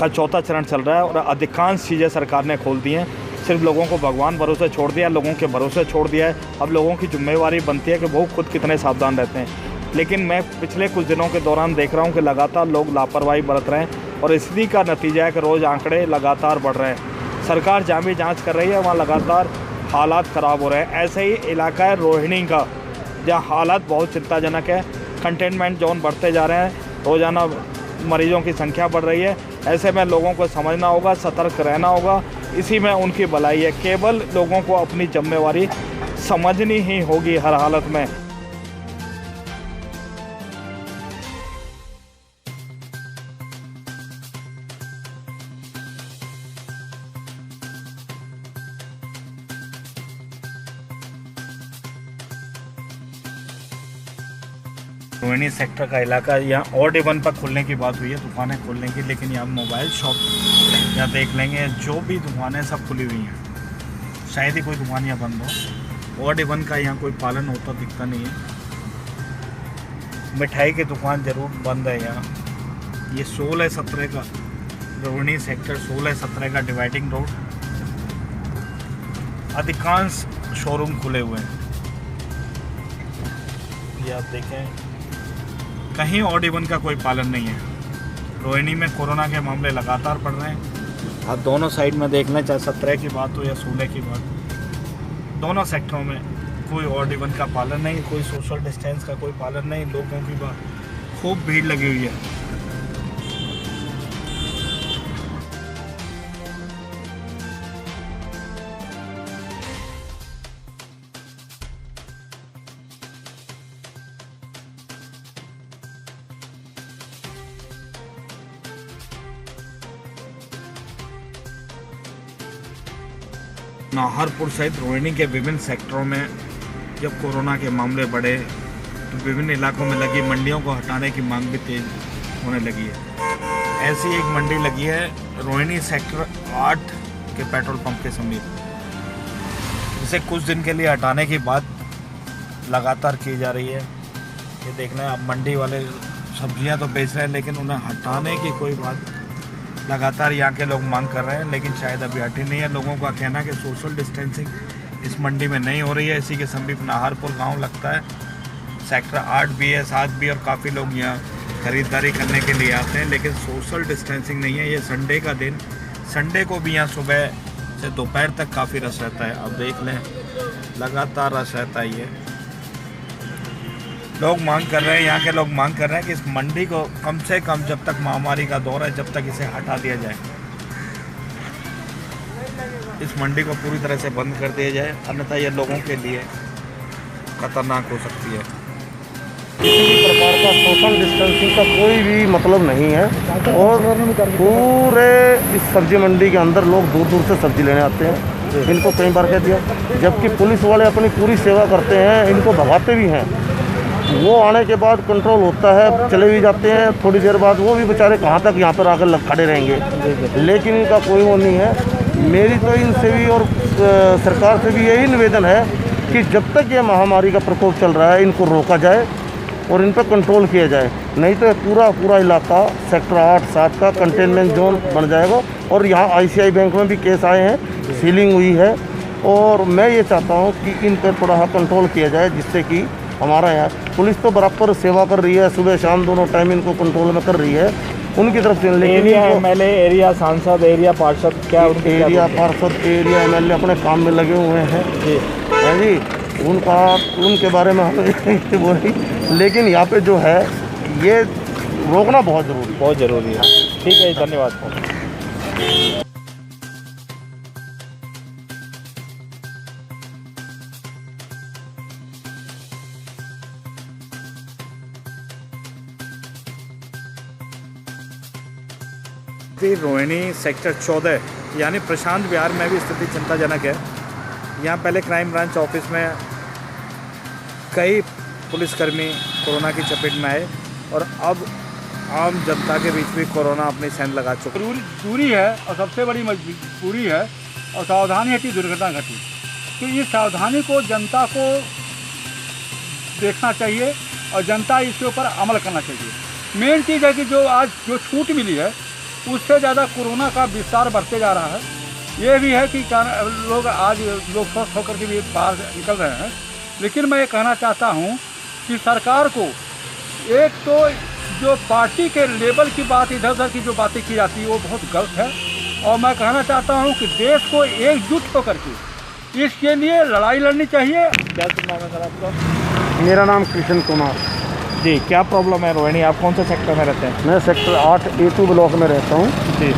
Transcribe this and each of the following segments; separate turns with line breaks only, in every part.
का चौथा चरण चल रहा है और अधिकांश चीज़ें सरकार ने खोल दी हैं। सिर्फ लोगों को भगवान भरोसे छोड़ दिया, लोगों के भरोसे छोड़ दिया है। अब लोगों की जिम्मेवारी बनती है कि वो खुद कितने सावधान रहते हैं। लेकिन मैं पिछले कुछ दिनों के दौरान देख रहा हूँ कि लगातार लोग लापरवाही बरत रहे हैं और इसी का नतीजा है कि रोज़ आंकड़े लगातार बढ़ रहे हैं। सरकार जहाँ भी जाँच कर रही है वहाँ लगातार हालात ख़राब हो रहे हैं। ऐसे ही इलाका है रोहिणी का, जहाँ हालात बहुत चिंताजनक है। कंटेनमेंट जोन बढ़ते जा रहे हैं, रोज़ाना मरीजों की संख्या बढ़ रही है। ऐसे में लोगों को समझना होगा, सतर्क रहना होगा। इसी में उनकी भलाई है। केवल लोगों को अपनी जिम्मेवारी समझनी ही होगी हर हालत में। रोहिणी सेक्टर का इलाका, यहाँ ऑड इवन पर खुलने की बात हुई है, दुकानें खोलने की, लेकिन यहाँ मोबाइल शॉप यहाँ देख लेंगे, जो भी दुकानें सब खुली हुई हैं। शायद ही कोई दुकान यहाँ बंद हो। ऑड इवन का यहाँ कोई पालन होता दिखता नहीं है। मिठाई की दुकान ज़रूर बंद है यहाँ। ये 16-17 का रोहिणी सेक्टर 16-17 का डिवाइडिंग रोड, अधिकांश शोरूम खुले हुए हैं। ये आप देखें, कहीं ऑड इवन का कोई पालन नहीं है। रोहिणी में कोरोना के मामले लगातार बढ़ रहे हैं। आप दोनों साइड में देख लें, चाहे 17 की बात हो या 16 की बात, दोनों सेक्टरों में कोई ऑड इवन का पालन नहीं, कोई सोशल डिस्टेंस का कोई पालन नहीं। लोगों की बात खूब भीड़ लगी हुई है। नाहरपुर सहित रोहिणी के विभिन्न सेक्टरों में जब कोरोना के मामले बढ़े तो विभिन्न इलाकों में लगी मंडियों को हटाने की मांग भी तेज होने लगी है। ऐसी एक मंडी लगी है रोहिणी सेक्टर 8 के पेट्रोल पंप के समीप, जिसे कुछ दिन के लिए हटाने की बात लगातार की जा रही है। ये देखना है, अब मंडी वाले सब्जियां तो बेच रहे हैं, लेकिन उन्हें हटाने की कोई बात लगातार यहाँ के लोग मांग कर रहे हैं, लेकिन शायद अभी हटी नहीं है। लोगों का कहना है कि सोशल डिस्टेंसिंग इस मंडी में नहीं हो रही है। इसी के समीप नाहरपुर गांव लगता है, सेक्टर 8 भी है, 7 भी, और काफ़ी लोग यहाँ खरीदारी करने के लिए आते हैं, लेकिन सोशल डिस्टेंसिंग नहीं है। ये संडे का दिन, संडे को भी यहाँ सुबह से दोपहर तक काफ़ी रश रहता है। अब देख लें, लगातार रश रहता है। ये लोग मांग कर रहे हैं, यहाँ के लोग मांग कर रहे हैं कि इस मंडी को कम से कम, जब तक महामारी का दौर है, जब तक इसे हटा दिया जाए, इस मंडी को पूरी तरह से बंद कर दिया जाए, अन्यथा ये लोगों के लिए खतरनाक हो सकती है।
किसी भी प्रकार का सोशल डिस्टेंसिंग का कोई भी मतलब नहीं है और पूरे इस सब्जी मंडी के अंदर लोग दूर दूर से सब्जी लेने आते हैं। इनको कई बार कह दिया, जबकि पुलिस वाले अपनी पूरी सेवा करते हैं, इनको भगाते भी हैं। वो आने के बाद कंट्रोल होता है, चले भी जाते हैं, थोड़ी देर बाद वो भी बेचारे कहाँ तक यहाँ पर आकर खड़े रहेंगे, लेकिन इनका कोई वो नहीं है। मेरी तो इनसे भी और सरकार से भी यही निवेदन है कि जब तक ये महामारी का प्रकोप चल रहा है, इनको रोका जाए और इन पर कंट्रोल किया जाए, नहीं तो पूरा इलाका सेक्टर 8-7 का कंटेनमेंट जोन बन जाएगा। और यहाँ ICICI बैंक में भी केस आए हैं, सीलिंग हुई है, और मैं ये चाहता हूँ कि इन पर थोड़ा कंट्रोल किया जाए, जिससे कि हमारा यहाँ पुलिस तो बराबर सेवा कर रही है, सुबह शाम दोनों टाइम इनको कंट्रोल में कर रही है उनकी तरफ से। लेकिन
एरिया MLA, एरिया सांसद, एरिया पार्षद, क्या
एरिया पार्षद, एरिया MLA अपने काम में लगे हुए हैं जी, है जी। उनके बारे में हम वो नहीं, लेकिन यहाँ पे जो है ये रोकना बहुत ज़रूरी है।
ठीक है, धन्यवाद। रोहिणी सेक्टर 14 यानी प्रशांत विहार में भी स्थिति चिंताजनक है। यहाँ पहले क्राइम ब्रांच ऑफिस में कई पुलिसकर्मी कोरोना की चपेट में आए और अब आम जनता के बीच भी कोरोना अपनी सेंध लगा चुका है।
दूरी है और सबसे बड़ी मजबूरी है और सावधानी हटी, दुर्घटना घटी। तो ये सावधानी को जनता को देखना चाहिए और जनता इसके ऊपर अमल करना चाहिए। मेन चीज़ है कि जो आज जो छूट मिली है उससे ज़्यादा कोरोना का विस्तार बढ़ते जा रहा है। ये भी है कि लोग आज लोग स्वस्थ होकर के भी बाहर निकल रहे हैं। लेकिन मैं ये कहना चाहता हूँ कि सरकार को एक तो जो पार्टी के लेवल की बात, इधर उधर की जो बातें की जाती है वो बहुत गलत है। और मैं कहना चाहता हूँ कि देश को एकजुट होकर के इसके लिए लड़ाई लड़नी चाहिए।
क्या नाम है सर आपका?
मेरा नाम कृष्ण कुमार।
जी, क्या प्रॉब्लम है रोहिणी? आप कौन से सेक्टर में रहते हैं?
मैं सेक्टर 8A2 ब्लॉक में रहता हूँ।
जी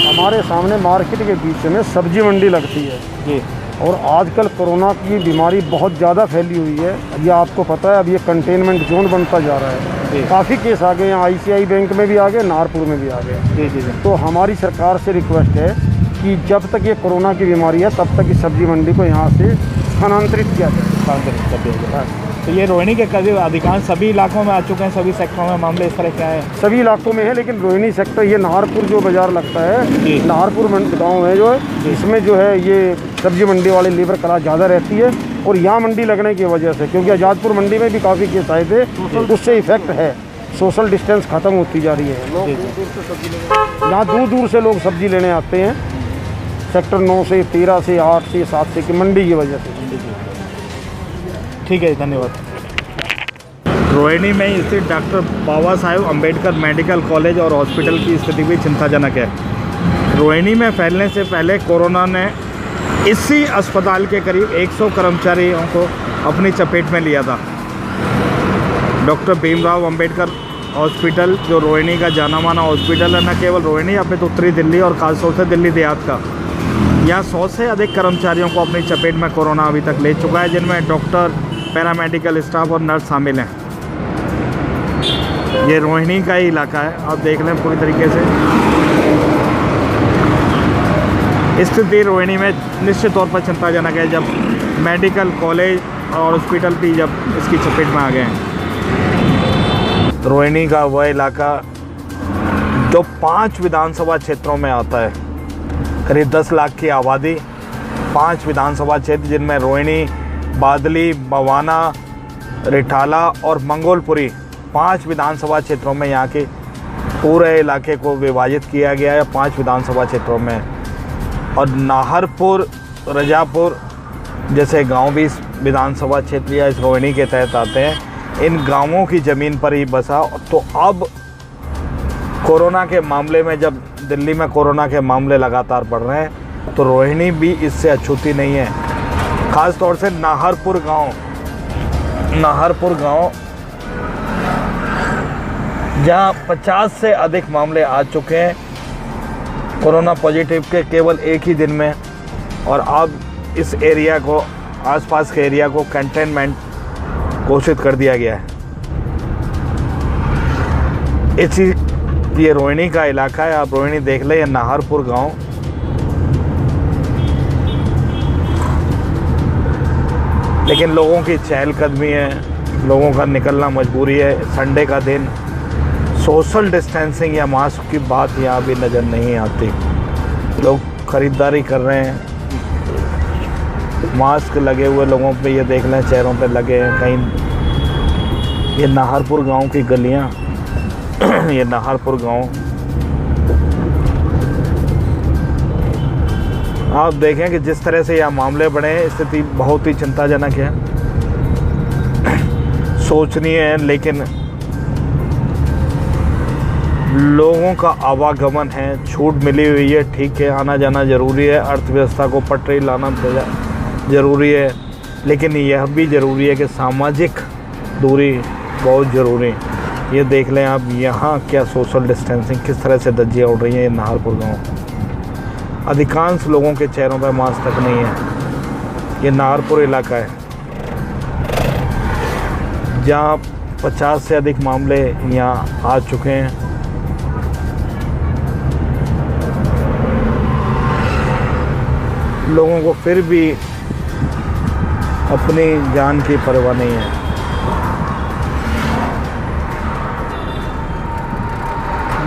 हमारे सामने मार्केट के बीच में सब्जी मंडी लगती है
जी।
और आजकल कोरोना की बीमारी बहुत ज़्यादा फैली हुई है। ये आपको पता है, अब ये कंटेनमेंट जोन बनता जा रहा है। काफ़ी केस आ गए हैं, ICI बैंक में भी आ गए, नाहरपुर में भी आ गए।
जी जी जी।
तो हमारी सरकार से रिक्वेस्ट है कि जब तक ये कोरोना की बीमारी है तब तक इस सब्जी मंडी को यहाँ से स्थानांतरित किया जाए।
स्थानांतरित कर दिया जाए। तो ये रोहिणी के करीब अधिकांश सभी इलाकों में आ चुके हैं, सभी सेक्टरों में मामले इस तरह क्या है?
सभी इलाकों में है, लेकिन रोहिणी सेक्टर, ये नाहरपुर जो बाज़ार लगता
जी।
है, नाहरपुर गांव है जो है, इसमें जो है ये सब्जी मंडी वाले लेबर क्लास ज़्यादा रहती है। और यहाँ मंडी लगने की वजह से, क्योंकि आज़ादपुर मंडी में भी काफ़ी केस आए थे, उससे इफेक्ट है। सोशल डिस्टेंस ख़त्म होती जा रही है। लोग दूर दूर से सब्जी लेने, यहाँ दूर दूर से लोग सब्जी लेने आते हैं, सेक्टर 9 से 13 से 8 से 7 से की मंडी की वजह से।
ठीक है, धन्यवाद। रोहिणी में स्थित doctor Baba Saheb Ambedkar medical college और हॉस्पिटल की स्थिति भी चिंताजनक है। रोहिणी में फैलने से पहले कोरोना ने इसी अस्पताल के करीब 100 कर्मचारियों को अपनी चपेट में लिया था। डॉक्टर भीमराव अम्बेडकर हॉस्पिटल, जो रोहिणी का जाना माना हॉस्पिटल है, न केवल रोहिणी अपितु उत्तरी दिल्ली और खासतौर से दिल्ली देहात का, यहाँ 100 से अधिक कर्मचारियों को अपनी चपेट में कोरोना अभी तक ले चुका है, जिनमें डॉक्टर, पैरामेडिकल स्टाफ और नर्स शामिल हैं। ये रोहिणी का ही इलाका है, आप देख लें पूरी तरीके से। स्थिति रोहिणी में निश्चित तौर पर चिंताजनक है, जब मेडिकल कॉलेज और हॉस्पिटल भी जब इसकी चपेट में आ गए हैं। रोहिणी का वह इलाका जो 5 विधानसभा क्षेत्रों में आता है, करीब 10 लाख की आबादी, 5 विधानसभा क्षेत्र, जिनमें रोहिणी, बादली, बवाना, रिठाला और मंगोलपुरी 5 विधानसभा क्षेत्रों में यहाँ के पूरे इलाके को विभाजित किया गया है 5 विधानसभा क्षेत्रों में। और नाहरपुर, रजापुर जैसे गांव भी इस विधानसभा क्षेत्र या इस रोहिणी के तहत आते हैं। इन गांवों की ज़मीन पर ही बसा। तो अब कोरोना के मामले में, जब दिल्ली में कोरोना के मामले लगातार बढ़ रहे हैं, तो रोहिणी भी इससे अछूती नहीं है। ख़ास तौर से नाहरपुर गांव जहां 50 से अधिक मामले आ चुके हैं कोरोना पॉजिटिव के केवल एक ही दिन में। और अब इस एरिया को, आसपास के एरिया को कंटेनमेंट घोषित कर दिया गया है। ये रोहिणी का इलाका है, आप रोहिणी देख लें, ये नाहरपुर गांव। लेकिन लोगों की चहलकदमी है, लोगों का निकलना मजबूरी है। संडे का दिन, सोशल डिस्टेंसिंग या मास्क की बात यहाँ भी नज़र नहीं आती। लोग ख़रीदारी कर रहे हैं, मास्क लगे हुए लोगों पे ये देख लें, चेहरों पे लगे हैं कहीं। ये नाहरपुर गांव की गलियाँ, ये नाहरपुर गांव, आप देखें कि जिस तरह से यह मामले बढ़े हैं, स्थिति बहुत ही चिंताजनक है, सोचनीय है। लेकिन लोगों का आवागमन है, छूट मिली हुई है, ठीक है, आना जाना ज़रूरी है, अर्थव्यवस्था को पटरी लाना ज़रूरी है, लेकिन यह भी ज़रूरी है कि सामाजिक दूरी बहुत ज़रूरी है। ये देख लें आप, यहाँ क्या सोशल डिस्टेंसिंग, किस तरह से धज्जियाँ उड़ रही हैं। ये नाहरपुर गांव, अधिकांश लोगों के चेहरों पर मास्क तक नहीं है। ये नाहरपुर इलाका है जहाँ 50 से अधिक मामले यहाँ आ चुके हैं। लोगों को फिर भी अपनी जान की परवाह नहीं है।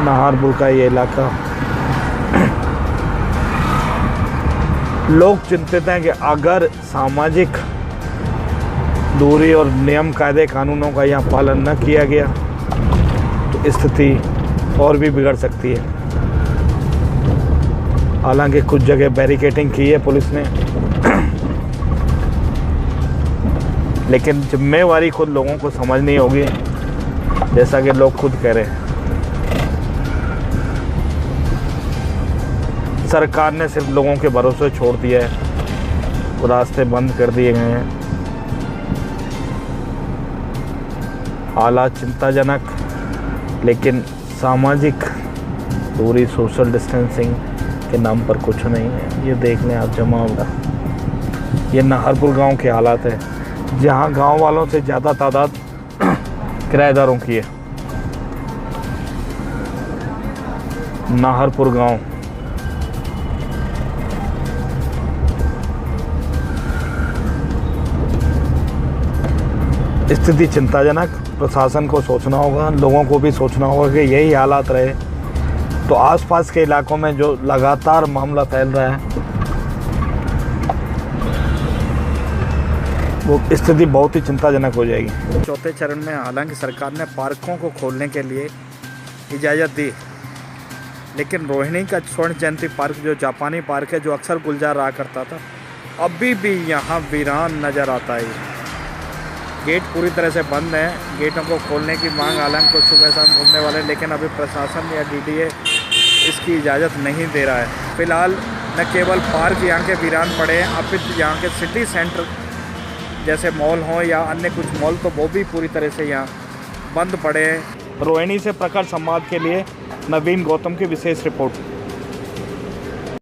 नाहरपुर का ये इलाका, लोग चिंतित हैं कि अगर सामाजिक दूरी और नियम कायदे कानूनों का यहाँ पालन न किया गया तो स्थिति और भी बिगड़ सकती है। हालांकि कुछ जगह बैरिकेडिंग की है पुलिस ने, लेकिन जिम्मेवारी खुद लोगों को समझनी होगी, जैसा कि लोग खुद कह रहे हैं। सरकार ने सिर्फ लोगों के भरोसे छोड़ दिया है, रास्ते बंद कर दिए गए हैं। हालात चिंताजनक, लेकिन सामाजिक दूरी, सोशल डिस्टेंसिंग के नाम पर कुछ नहीं है। ये देख लें आप जमावड़ा, ये नाहरपुर गांव के हालात है, जहां गांव वालों से ज़्यादा तादाद किराएदारों की है। नाहरपुर गांव स्थिति चिंताजनक। प्रशासन को सोचना होगा, लोगों को भी सोचना होगा कि यही हालात रहे तो आसपास के इलाकों में जो लगातार मामला फैल रहा है वो स्थिति बहुत ही चिंताजनक हो जाएगी। चौथे चरण में हालांकि सरकार ने पार्कों को खोलने के लिए इजाज़त दी, लेकिन रोहिणी का स्वर्ण जयंती पार्क जो जापानी पार्क है, जो अक्सर गुलजार रहा करता था, अभी भी यहाँ वीरान नज़र आता है। गेट पूरी तरह से बंद है। गेटों को खोलने की मांग हालांकि कुछ सुबह शाम खोलने वाले, लेकिन अभी प्रशासन या डीडीए इसकी इजाज़त नहीं दे रहा है। फ़िलहाल न केवल पार्क यहाँ के वीरान पड़े हैं, अब यहाँ के सिटी सेंटर जैसे मॉल हों या अन्य कुछ मॉल, तो वो भी पूरी तरह से यहाँ बंद पड़े हैं। रोहिणी से प्रखर संवाद के लिए नवीन गौतम की विशेष रिपोर्ट।